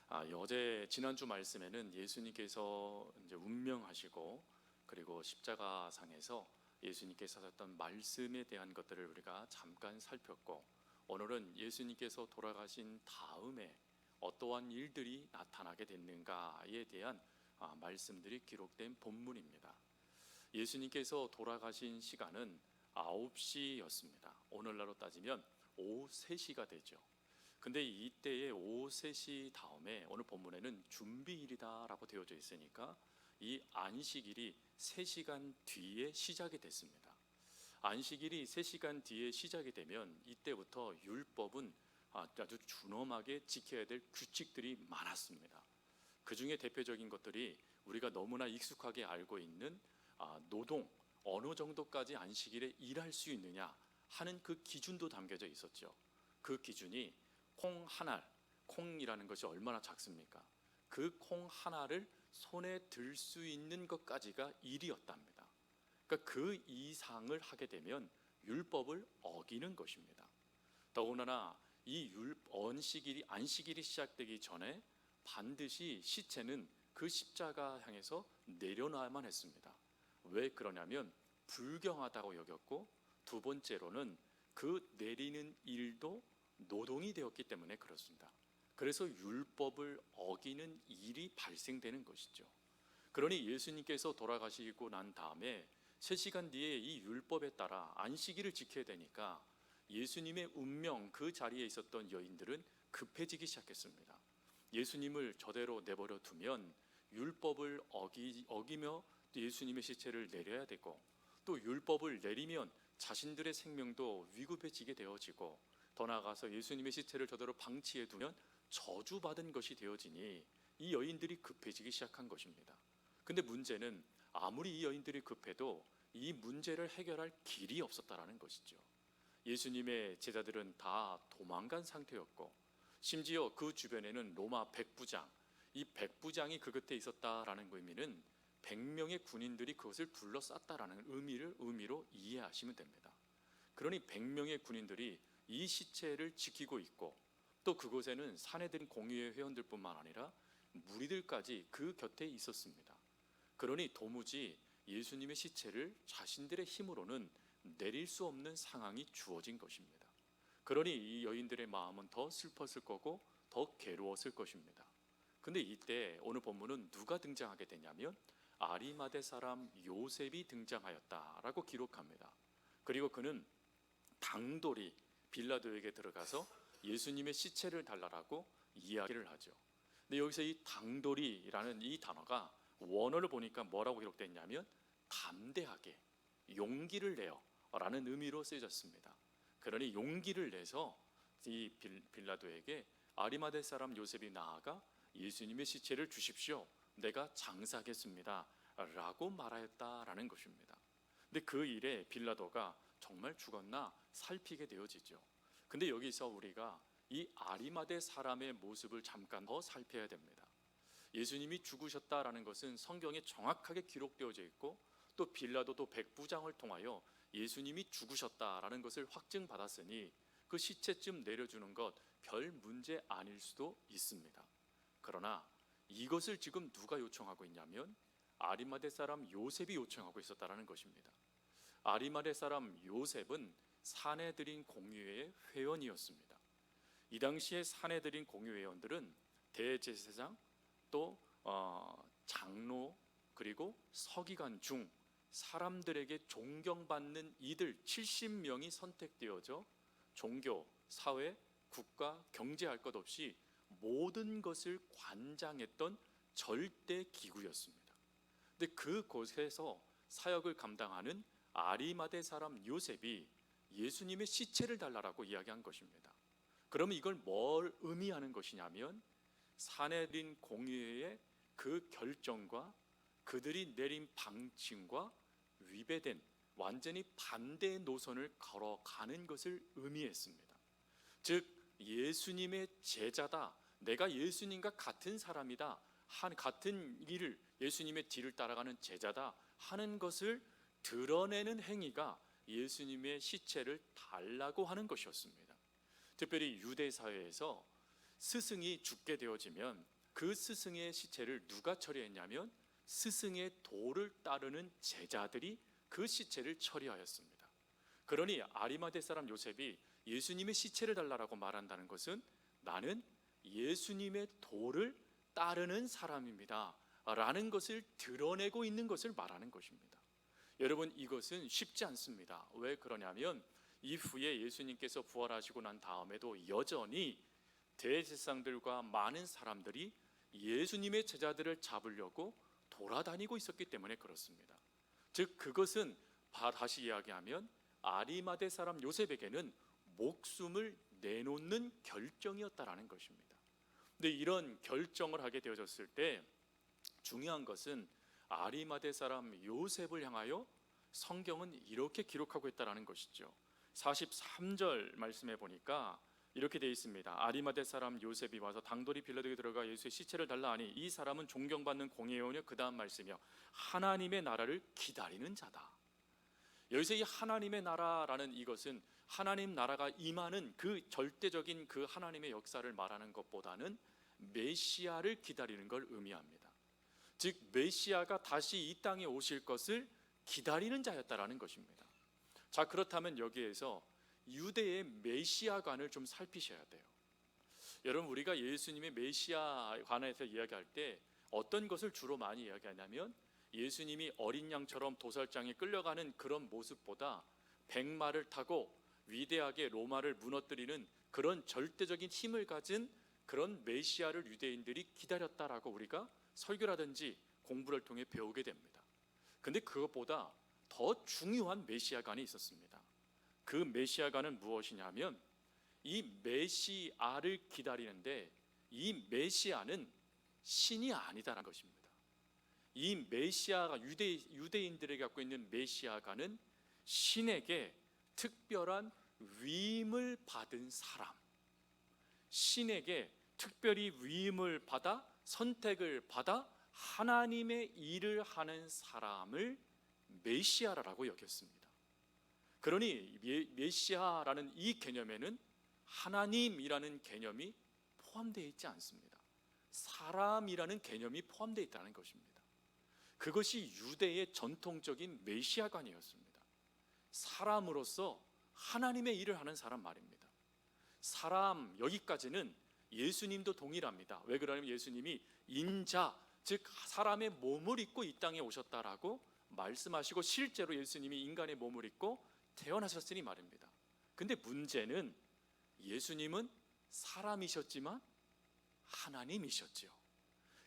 어제 지난주 말씀에는 예수님께서 이제 운명하시고 그리고 십자가상에서 예수님께서 하셨던 말씀에 대한 것들을 우리가 잠깐 살폈고, 오늘은 예수님께서 돌아가신 다음에 어떠한 일들이 나타나게 됐는가에 대한 말씀들이 기록된 본문입니다. 예수님께서 돌아가신 시간은 9시였습니다. 오늘날로 따지면 오후 3시가 되죠. 근데 이때의 오후 3시 다음에 오늘 본문에는 준비일이다 라고 되어져 있으니까 이 안식일이 3시간 뒤에 시작이 됐습니다. 안식일이 3시간 뒤에 시작이 되면 이때부터 율법은 아주 준엄하게 지켜야 될 규칙들이 많았습니다. 그 중에 대표적인 것들이 우리가 너무나 익숙하게 알고 있는 노동, 어느 정도까지 안식일에 일할 수 있느냐 하는 그 기준도 담겨져 있었죠. 그 기준이 콩 한 알, 콩이라는 것이 얼마나 작습니까? 그 콩 하나를 손에 들 수 있는 것까지가 일이었답니다. 그러니까 그 이상을 하게 되면 율법을 어기는 것입니다. 더군다나 이 안식일이 시작되기 전에 반드시 시체는 그 십자가 향해서 내려놔야만 했습니다. 왜 그러냐면 불경하다고 여겼고, 두 번째로는 그 내리는 일도 노동이 되었기 때문에 그렇습니다. 그래서 율법을 어기는 일이 발생되는 것이죠. 그러니 예수님께서 돌아가시고 난 다음에 3시간 뒤에 이 율법에 따라 안식일을 지켜야 되니까 예수님의 운명, 그 자리에 있었던 여인들은 급해지기 시작했습니다. 예수님을 저대로 내버려 두면 율법을 어기며 예수님의 시체를 내려야 되고, 또 율법을 내리면 자신들의 생명도 위급해지게 되어지고, 더 나아가서 예수님의 시체를 저대로 방치해 두면 저주받은 것이 되어지니 이 여인들이 급해지기 시작한 것입니다. 근데 문제는 아무리 이 여인들이 급해도 이 문제를 해결할 길이 없었다라는 것이죠. 예수님의 제자들은 다 도망간 상태였고, 심지어 그 주변에는 로마 백부장, 이 백부장이 그 곁에 있었다라는 의미는 100명의 군인들이 그것을 둘러쌌다라는 의미로 이해하시면 됩니다. 그러니 100명의 군인들이 이 시체를 지키고 있고, 또 그곳에는 산헤드린 공의회 회원들뿐만 아니라 무리들까지 그 곁에 있었습니다. 그러니 도무지 예수님의 시체를 자신들의 힘으로는 내릴 수 없는 상황이 주어진 것입니다. 그러니 이 여인들의 마음은 더 슬펐을 거고 더 괴로웠을 것입니다. 근데 이때 오늘 본문은 누가 등장하게 되냐면 아리마대 사람 요셉이 등장하였다라고 기록합니다. 그리고 그는 당돌이 빌라도에게 들어가서 예수님의 시체를 달라고 이야기를 하죠. 근데 여기서 이 당돌이라는 이 단어가 원어를 보니까 뭐라고 기록됐냐면 담대하게, 용기를 내어 라는 의미로 쓰여졌습니다. 그러니 용기를 내서 이 빌라도에게 아리마대 사람 요셉이 나아가 예수님의 시체를 주십시오, 내가 장사하겠습니다 라고 말하였다라는 것입니다. 근데 그 일에 빌라도가 정말 죽었나 살피게 되어지죠. 근데 여기서 우리가 이 아리마대 사람의 모습을 잠깐 더 살펴야 됩니다. 예수님이 죽으셨다라는 것은 성경에 정확하게 기록되어져 있고, 또 빌라도도 백부장을 통하여 예수님이 죽으셨다라는 것을 확증받았으니 그 시체쯤 내려주는 것 별 문제 아닐 수도 있습니다. 그러나 이것을 지금 누가 요청하고 있냐면 아리마대 사람 요셉이 요청하고 있었다라는 것입니다. 아리마대 사람 요셉은 산헤드린 공의회의 회원이었습니다. 이 당시에 산헤드린 공의회원들은 대제사장, 또 장로, 그리고 서기관 중 사람들에게 존경받는 이들 70명이 선택되어져 종교, 사회, 국가, 경제할 것 없이 모든 것을 관장했던 절대 기구였습니다. 근데 그곳에서 사역을 감당하는 아리마대 사람 요셉이 예수님의 시체를 달라고 이야기한 것입니다. 그러면 이걸 뭘 의미하는 것이냐면 산헤드린 공의회의 그 결정과 그들이 내린 방침과 위배된, 완전히 반대의 노선을 걸어가는 것을 의미했습니다. 즉 예수님의 제자다, 내가 예수님과 같은 사람이다, 같은 일을, 예수님의 뒤를 따라가는 제자다 하는 것을 드러내는 행위가 예수님의 시체를 달라고 하는 것이었습니다. 특별히 유대 사회에서 스승이 죽게 되어지면 그 스승의 시체를 누가 처리했냐면 스승의 도를 따르는 제자들이 그 시체를 처리하였습니다. 그러니 아리마대 사람 요셉이 예수님의 시체를 달라고 말한다는 것은 나는 예수님의 도를 따르는 사람입니다 라는 것을 드러내고 있는 것을 말하는 것입니다. 여러분, 이것은 쉽지 않습니다. 왜 그러냐면 이후에 예수님께서 부활하시고 난 다음에도 여전히 대제사장들과 많은 사람들이 예수님의 제자들을 잡으려고 돌아다니고 있었기 때문에 그렇습니다. 즉 그것은 다시 이야기하면 아리마대 사람 요셉에게는 목숨을 내놓는 결정이었다라는 것입니다. 근데 이런 결정을 하게 되어졌을 때 중요한 것은 아리마대 사람 요셉을 향하여 성경은 이렇게 기록하고 있다라는 것이죠. 43절 말씀해 보니까 이렇게 되어 있습니다. 아리마대 사람 요셉이 와서 당돌이 빌라도에 들어가 예수의 시체를 달라 하니 이 사람은 존경받는 공의원이요, 그 다음 말씀이요, 하나님의 나라를 기다리는 자다. 여기서 이 하나님의 나라라는 이것은 하나님 나라가 임하는 그 절대적인 그 하나님의 역사를 말하는 것보다는 메시아를 기다리는 걸 의미합니다. 즉 메시아가 다시 이 땅에 오실 것을 기다리는 자였다라는 것입니다. 자, 그렇다면 여기에서 유대의 메시아관을 좀 살피셔야 돼요. 여러분, 우리가 예수님의 메시아관에서 이야기할 때 어떤 것을 주로 많이 이야기하냐면 예수님이 어린 양처럼 도살장에 끌려가는 그런 모습보다 백마를 타고 위대하게 로마를 무너뜨리는 그런 절대적인 힘을 가진 그런 메시아를 유대인들이 기다렸다라고 우리가 설교라든지 공부를 통해 배우게 됩니다. 근데 그것보다 더 중요한 메시아관이 있었습니다. 그 메시아관은 무엇이냐면 이 메시아를 기다리는데 이 메시아는 신이 아니다라는 것입니다. 이 메시아가 유대인들에게 갖고 있는 메시아가는 신에게 특별한 위임을 받은 사람, 신에게 특별히 위임을 받아 선택을 받아 하나님의 일을 하는 사람을 메시아라고 여겼습니다. 그러니 메시아라는 이 개념에는 하나님이라는 개념이 포함되어 있지 않습니다. 사람이라는 개념이 포함되어 있다는 것입니다. 그것이 유대의 전통적인 메시아관이었습니다. 사람으로서 하나님의 일을 하는 사람 말입니다. 사람, 여기까지는 예수님도 동일합니다. 왜 그러냐면 예수님이 인자, 즉 사람의 몸을 입고 이 땅에 오셨다라고 말씀하시고 실제로 예수님이 인간의 몸을 입고 태어나셨으니 말입니다. 근데 문제는 예수님은 사람이셨지만 하나님이셨죠.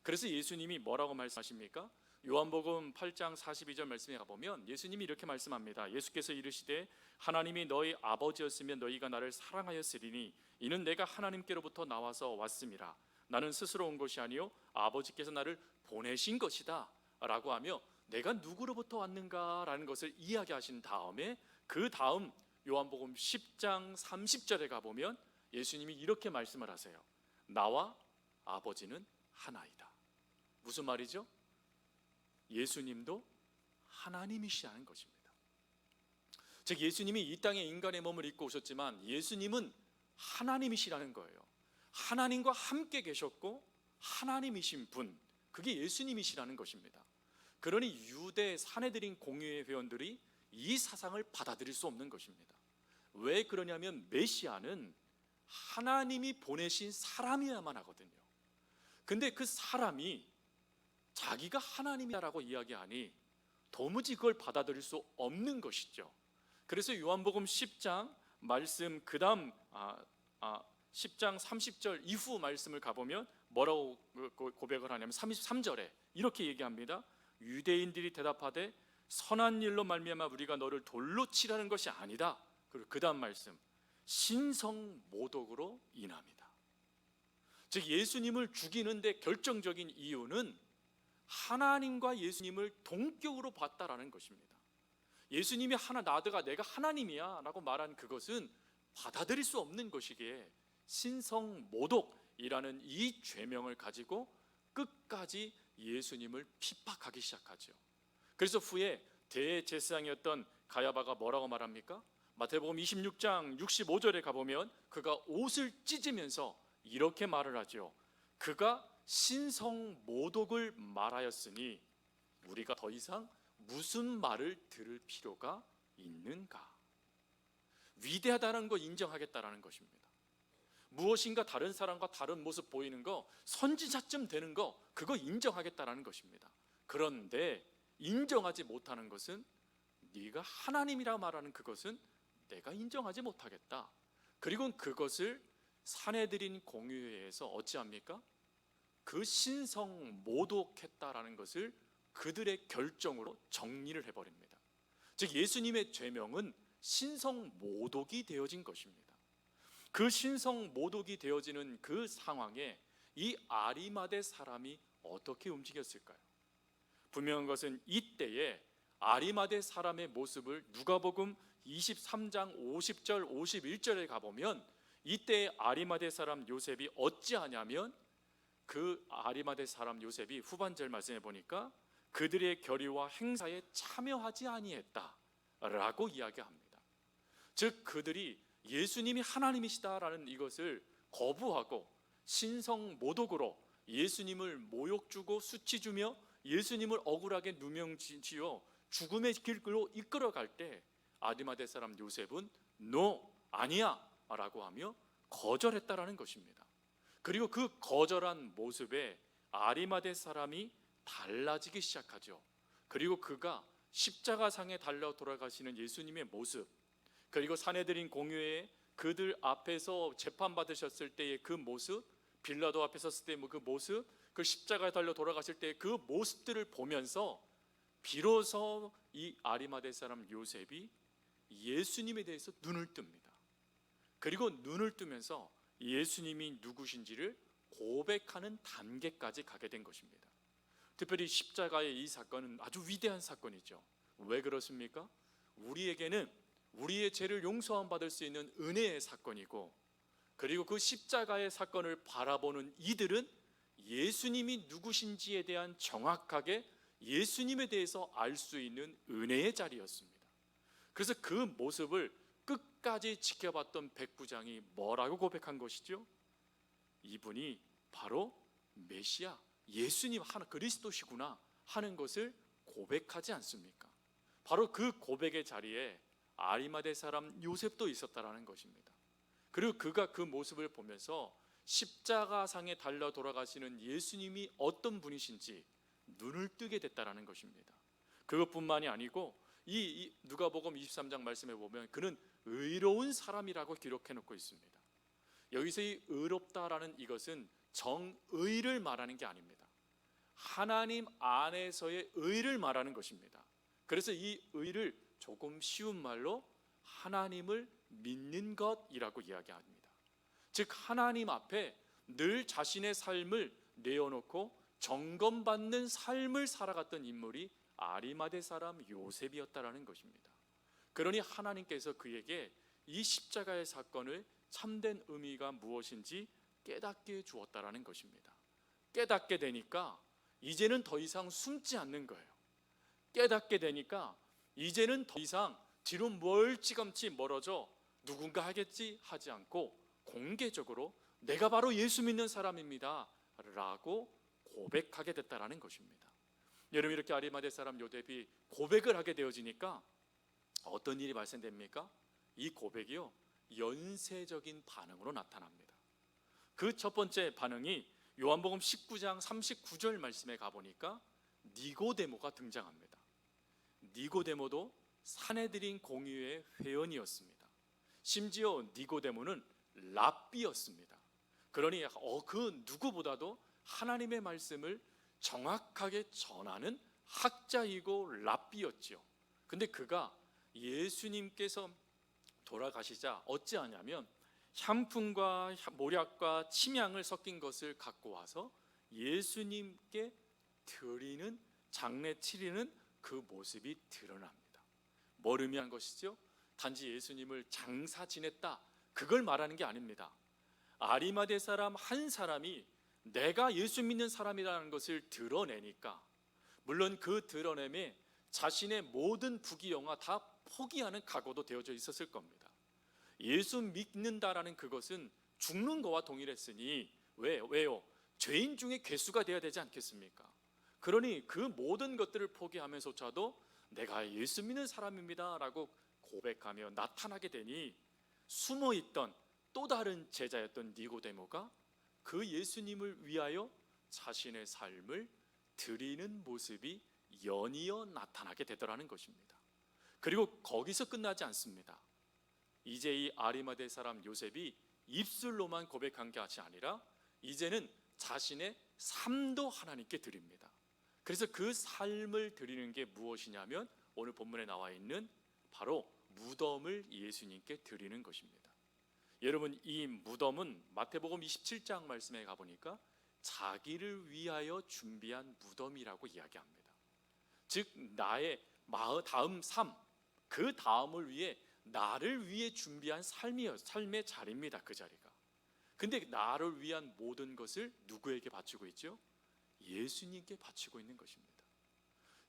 그래서 예수님이 뭐라고 말씀하십니까? 요한복음 8장 42절 말씀에 가보면 예수님이 이렇게 말씀합니다. 예수께서 이르시되 하나님이 너희 아버지였으면 너희가 나를 사랑하였으리니 이는 내가 하나님께로부터 나와서 왔음이라. 나는 스스로 온 것이 아니요 아버지께서 나를 보내신 것이다 라고 하며 내가 누구로부터 왔는가 라는 것을 이야기하신 다음에 그 다음 요한복음 10장 30절에 가보면 예수님이 이렇게 말씀을 하세요. 나와 아버지는 하나이다. 무슨 말이죠? 예수님도 하나님이시라는 것입니다. 즉 예수님이 이 땅에 인간의 몸을 입고 오셨지만 예수님은 하나님이시라는 거예요. 하나님과 함께 계셨고 하나님이신 분, 그게 예수님이시라는 것입니다. 그러니 유대 사내들인 공회의 회원들이 이 사상을 받아들일 수 없는 것입니다. 왜 그러냐면 메시아는 하나님이 보내신 사람이어야만 하거든요. 근데 그 사람이 자기가 하나님이라고 이야기하니 도무지 그걸 받아들일 수 없는 것이죠. 그래서 요한복음 10장 말씀 그 다음 10장 30절 이후 말씀을 가보면 뭐라고 고백을 하냐면 33절에 이렇게 얘기합니다. 유대인들이 대답하되 선한 일로 말미암아 우리가 너를 돌로 치라는 것이 아니다. 그리고 그 다음 말씀 신성모독으로 인함이다. 즉 예수님을 죽이는데 결정적인 이유는 하나님과 예수님을 동격으로 봤다라는 것입니다. 예수님이 나드가 내가 하나님이야 라고 말한 그것은 받아들일 수 없는 것이기에 신성모독이라는 이 죄명을 가지고 끝까지 예수님을 핍박하기 시작하죠. 그래서 후에 대제사장이었던 가야바가 뭐라고 말합니까? 마태복음 26장 65절에 가보면 그가 옷을 찢으면서 이렇게 말을 하죠. 그가 신성모독을 말하였으니 우리가 더 이상 무슨 말을 들을 필요가 있는가? 위대하다는 거 인정하겠다라는 것입니다. 무엇인가 다른 사람과 다른 모습 보이는 거, 선지자쯤 되는 거, 그거 인정하겠다라는 것입니다. 그런데 인정하지 못하는 것은, 네가 하나님이라 말하는 그것은 내가 인정하지 못하겠다. 그리고 그것을 사내들인 공유회에서 어찌합니까? 그 신성 모독했다라는 것을 그들의 결정으로 정리를 해버립니다. 즉 예수님의 죄명은 신성 모독이 되어진 것입니다. 그 신성 모독이 되어지는 그 상황에 이 아리마대 사람이 어떻게 움직였을까요? 분명한 것은 이때에 아리마대 사람의 모습을 누가복음 23장 50절 51절에 가보면, 이때 아리마대 사람 요셉이 어찌하냐면, 그 아리마대 사람 요셉이 후반절 말씀해 보니까 그들의 결의와 행사에 참여하지 아니했다라고 이야기합니다. 즉 그들이 예수님이 하나님이시다라는 이것을 거부하고 신성 모독으로 예수님을 모욕 주고 수치 주며 예수님을 억울하게 누명지어 죽음의 길로 이끌어갈 때 아리마대 사람 요셉은 "노, 아니야 라고 하며 거절했다라는 것입니다. 그리고 그 거절한 모습에 아리마대 사람이 달라지기 시작하죠. 그리고 그가 십자가상에 달려 돌아가시는 예수님의 모습, 그리고 사내들인 공유회에 그들 앞에서 재판받으셨을 때의 그 모습, 빌라도 앞에 섰을 때의 그 모습, 그 십자가에 달려 돌아가실 때의 그 모습들을 보면서 비로소 이 아리마대 사람 요셉이 예수님에 대해서 눈을 뜹니다. 그리고 눈을 뜨면서 예수님이 누구신지를 고백하는 단계까지 가게 된 것입니다. 특별히 십자가의 이 사건은 아주 위대한 사건이죠. 왜 그렇습니까? 우리에게는 우리의 죄를 용서함 받을 수 있는 은혜의 사건이고, 그리고 그 십자가의 사건을 바라보는 이들은 예수님이 누구신지에 대한 정확하게 예수님에 대해서 알 수 있는 은혜의 자리였습니다. 그래서 그 모습을 끝까지 지켜봤던 백부장이 뭐라고 고백한 것이죠? 이분이 바로 메시아, 예수님 하나 그리스도시구나 하는 것을 고백하지 않습니까? 바로 그 고백의 자리에 아리마대 사람 요셉도 있었다라는 것입니다. 그리고 그가 그 모습을 보면서 십자가상에 달려 돌아가시는 예수님이 어떤 분이신지 눈을 뜨게 됐다라는 것입니다. 그것뿐만이 아니고 이 누가복음 23장 말씀에 보면 그는 의로운 사람이라고 기록해 놓고 있습니다. 여기서 이 의롭다라는 이것은 정의를 말하는 게 아닙니다. 하나님 안에서의 의를 말하는 것입니다. 그래서 이 의를 조금 쉬운 말로 하나님을 믿는 것이라고 이야기합니다. 즉 하나님 앞에 늘 자신의 삶을 내어놓고 점검받는 삶을 살아갔던 인물이 아리마대 사람 요셉이었다라는 것입니다. 그러니 하나님께서 그에게 이 십자가의 사건을 참된 의미가 무엇인지 깨닫게 주었다라는 것입니다. 깨닫게 되니까 이제는 더 이상 숨지 않는 거예요. 깨닫게 되니까 이제는 더 이상 뒤로 멀찌감치 멀어져 누군가 하겠지 하지 않고 공개적으로 내가 바로 예수 믿는 사람입니다 라고 고백하게 됐다라는 것입니다. 여러분, 이렇게 아리마대 사람 요셉이 고백을 하게 되어지니까 어떤 일이 발생됩니까? 이 고백이요, 연쇄적인 반응으로 나타납니다. 그 첫 번째 반응이 요한복음 19장 39절 말씀에 가보니까 니고데모가 등장합니다. 니고데모도 사내들인 공유의 회원이었습니다. 심지어 니고데모는 랍비였습니다. 그러니 그 누구보다도 하나님의 말씀을 정확하게 전하는 학자이고 랍비였죠. 근데 그가 예수님께서 돌아가시자 어찌하냐면 향품과 모략과 침향을 섞인 것을 갖고 와서 예수님께 드리는, 장례 치르는 그 모습이 드러납니다. 뭘 의미한 것이죠? 단지 예수님을 장사 지냈다 그걸 말하는 게 아닙니다. 아리마대 사람 한 사람이 내가 예수 믿는 사람이라는 것을 드러내니까, 물론 그 드러냄에 자신의 모든 부귀영화 다 포기하는 각오도 되어져 있었을 겁니다. 예수 믿는다라는 그것은 죽는 거와 동일했으니 왜요? 죄인 중에 괴수가 되어야 되지 않겠습니까? 그러니 그 모든 것들을 포기하면서조차도 내가 예수 믿는 사람입니다 라고 고백하며 나타나게 되니 숨어있던 또 다른 제자였던 니고데모가 그 예수님을 위하여 자신의 삶을 드리는 모습이 연이어 나타나게 되더라는 것입니다. 그리고 거기서 끝나지 않습니다. 이제 이 아리마대 사람 요셉이 입술로만 고백한 게 아니라 이제는 자신의 삶도 하나님께 드립니다. 그래서 그 삶을 드리는 게 무엇이냐면 오늘 본문에 나와 있는 바로 무덤을 예수님께 드리는 것입니다. 여러분, 이 무덤은 마태복음 27장 말씀에 가보니까 자기를 위하여 준비한 무덤이라고 이야기합니다. 즉 나의 다음 삶, 그 다음을 위해 나를 위해 준비한 삶의 자리입니다. 그 자리가. 근데 나를 위한 모든 것을 누구에게 바치고 있죠? 예수님께 바치고 있는 것입니다.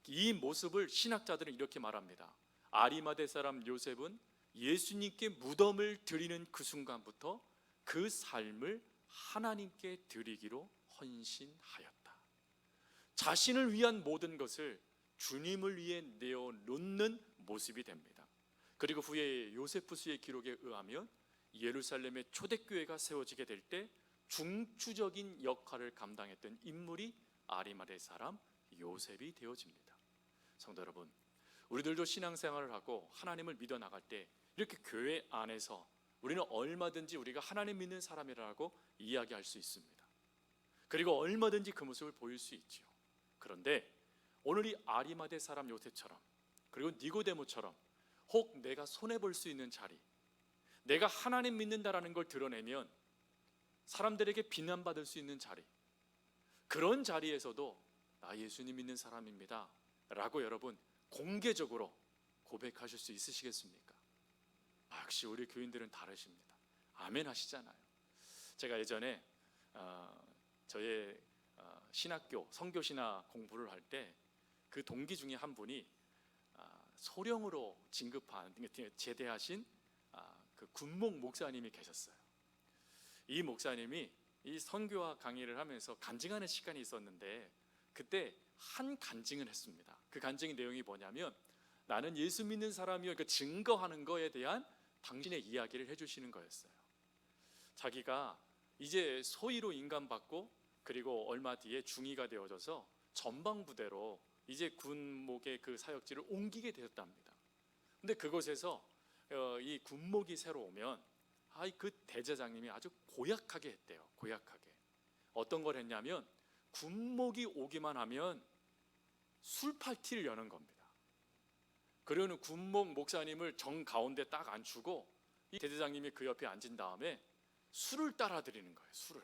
이 모습을 신학자들은 이렇게 말합니다. 아리마대 사람 요셉은 예수님께 무덤을 드리는 그 순간부터 그 삶을 하나님께 드리기로 헌신하였다. 자신을 위한 모든 것을 주님을 위해 내어놓는 모습이 됩니다. 그리고 후에 요세푸스의 기록에 의하면 예루살렘의 초대교회가 세워지게 될 때 중추적인 역할을 감당했던 인물이 아리마대 사람 요셉이 되어집니다. 성도 여러분, 우리들도 신앙생활을 하고 하나님을 믿어 나갈 때 이렇게 교회 안에서 우리는 얼마든지 우리가 하나님 믿는 사람이라고 이야기할 수 있습니다. 그리고 얼마든지 그 모습을 보일 수 있죠. 그런데 오늘 이 아리마대 사람 요셉처럼 그리고 니고데모처럼 혹 내가 손해볼 수 있는 자리, 내가 하나님 믿는다라는 걸 드러내면 사람들에게 비난받을 수 있는 자리, 그런 자리에서도 나 예수님 믿는 사람입니다 라고 여러분 공개적으로 고백하실 수 있으시겠습니까? 역시 우리 교인들은 다르십니다. 아멘 하시잖아요. 제가 예전에 저의 신학교 선교신학 공부를 할 때 그 동기 중에 한 분이 소령으로 진급한 제대하신 그 군목 목사님이 계셨어요. 이 목사님이 이 선교와 강의를 하면서 간증하는 시간이 있었는데 그때 한 간증을 했습니다. 그 간증의 내용이 뭐냐면 나는 예수 믿는 사람이요, 그 증거하는 거에 대한 당신의 이야기를 해주시는 거였어요. 자기가 이제 소위로 인간받고 그리고 얼마 뒤에 중위가 되어져서 전방부대로 이제 군목의 그 사역지를 옮기게 되었답니다. 근데 그곳에서 이 군목이 새로 오면 그 대제장님이 아주 고약하게 했대요. 고약하게. 어떤 걸 했냐면 군목이 오기만 하면 술 파티를 여는 겁니다. 그러는 군목 목사님을 정 가운데 딱 앉히고 이 대제장님이 그 옆에 앉은 다음에 술을 따라 드리는 거예요. 술을.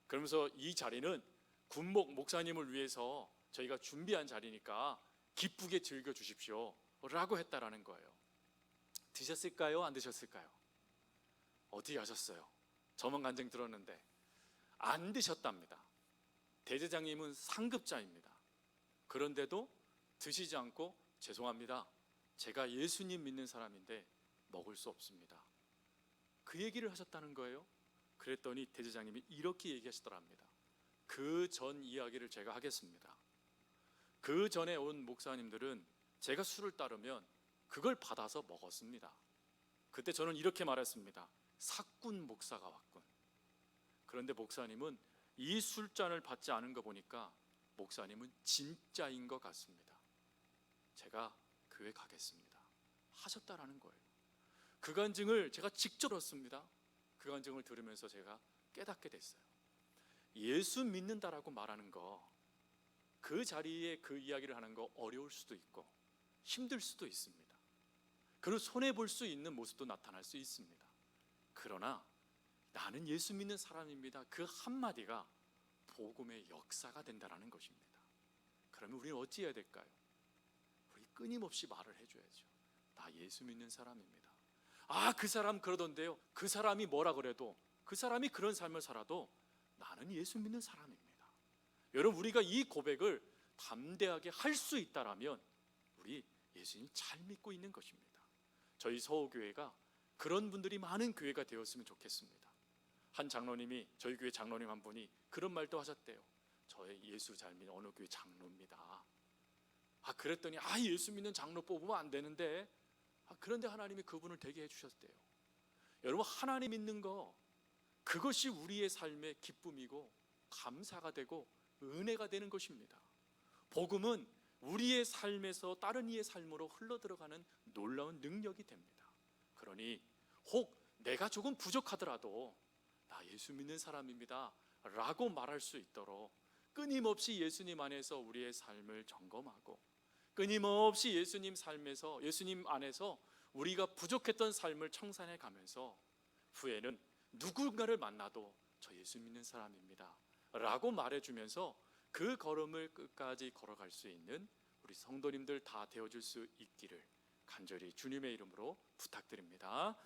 그러면서 이 자리는 군목 목사님을 위해서 저희가 준비한 자리니까 기쁘게 즐겨 주십시오 라고 했다라는 거예요. 드셨을까요? 안 드셨을까요? 어떻게 하셨어요? 저만 간증 들었는데 안 드셨답니다. 대제장님은 상급자입니다. 그런데도 드시지 않고 죄송합니다, 제가 예수님 믿는 사람인데 먹을 수 없습니다, 그 얘기를 하셨다는 거예요. 그랬더니 대제장님이 이렇게 얘기하시더랍니다. 그 전 이야기를 제가 하겠습니다. 그 전에 온 목사님들은 제가 술을 따르면 그걸 받아서 먹었습니다. 그때 저는 이렇게 말했습니다. 사꾼 목사가 왔군. 그런데 목사님은 이 술잔을 받지 않은 거 보니까 목사님은 진짜인 것 같습니다. 제가 교회 가겠습니다 하셨다라는 거예요. 그 간증을 제가 직접 들었습니다. 그 간증을 들으면서 제가 깨닫게 됐어요. 예수 믿는다라고 말하는 거, 그 자리에 그 이야기를 하는 거 어려울 수도 있고 힘들 수도 있습니다. 그리고 손해볼 수 있는 모습도 나타날 수 있습니다. 그러나 나는 예수 믿는 사람입니다, 그 한마디가 복음의 역사가 된다는 것입니다. 그러면 우리는 어찌 해야 될까요? 우리 끊임없이 말을 해줘야죠. 나 예수 믿는 사람입니다. 그 사람 그러던데요, 그 사람이 뭐라 그래도, 그 사람이 그런 삶을 살아도 나는 예수 믿는 사람입니다. 여러분, 우리가 이 고백을 담대하게 할 수 있다라면 우리 예수님 잘 믿고 있는 것입니다. 저희 서호교회가 그런 분들이 많은 교회가 되었으면 좋겠습니다. 한 장로님이, 저희 교회 장로님 한 분이 그런 말도 하셨대요. 저의 예수 잘 믿는 어느 교회 장로입니다. 그랬더니 예수 믿는 장로 뽑으면 안 되는데, 그런데 하나님이 그분을 되게 해주셨대요. 여러분, 하나님 믿는 거, 그것이 우리의 삶의 기쁨이고 감사가 되고 은혜가 되는 것입니다. 복음은 우리의 삶에서 다른 이의 삶으로 흘러들어가는 놀라운 능력이 됩니다. 그러니 혹 내가 조금 부족하더라도 나 예수 믿는 사람입니다 라고 말할 수 있도록 끊임없이 예수님 안에서 우리의 삶을 점검하고, 끊임없이 예수님 안에서 우리가 부족했던 삶을 청산해 가면서 후에는 누군가를 만나도 저 예수 믿는 사람입니다 라고 말해주면서 그 걸음을 끝까지 걸어갈 수 있는 우리 성도님들 다 되어줄 수 있기를 간절히 주님의 이름으로 부탁드립니다.